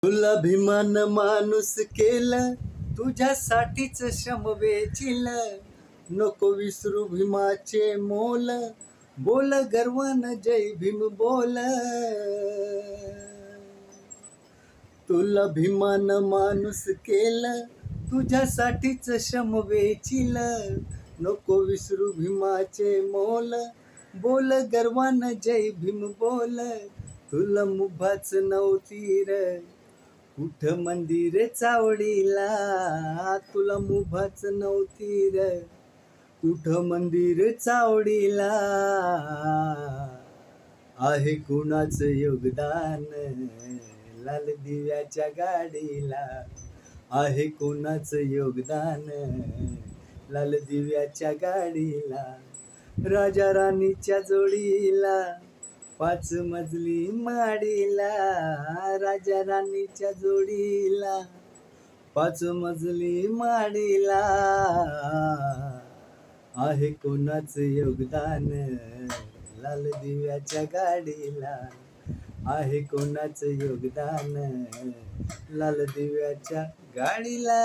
तुला अभिमान माणूस केलं, तुझ्यासाठीच श्रम वेचिल. नको विसरू भीमाचे मोल, बोल गर्वान जय भीम बोल. तुला अभिमान माणूस केलं, तुझ्यासाठीच श्रम वेचिल. नको विसरू भीमाचे मोल, बोल गर्वान जय भीम बोल. तुला मुभाच नव्हती र कुठ मंदिर चावडीला, तुला मुभाच नव्हती र कुठ मंदिर चावडीला. आहे कुणाचं योगदान लाल दिव्याच्या गाडीला, आहे कुणाचं योगदान लाल दिव्याच्या गाडीला. राजा राणीच्या जोडीला 5 मजली माडीला, राजा राणीच्या जोडीला 5 मजली माडीला. आहे कोणाचं योगदान लाल दिव्याच्या गाडीला, आहे कोणाचं योगदान लाल दिव्याच्या गाडीला.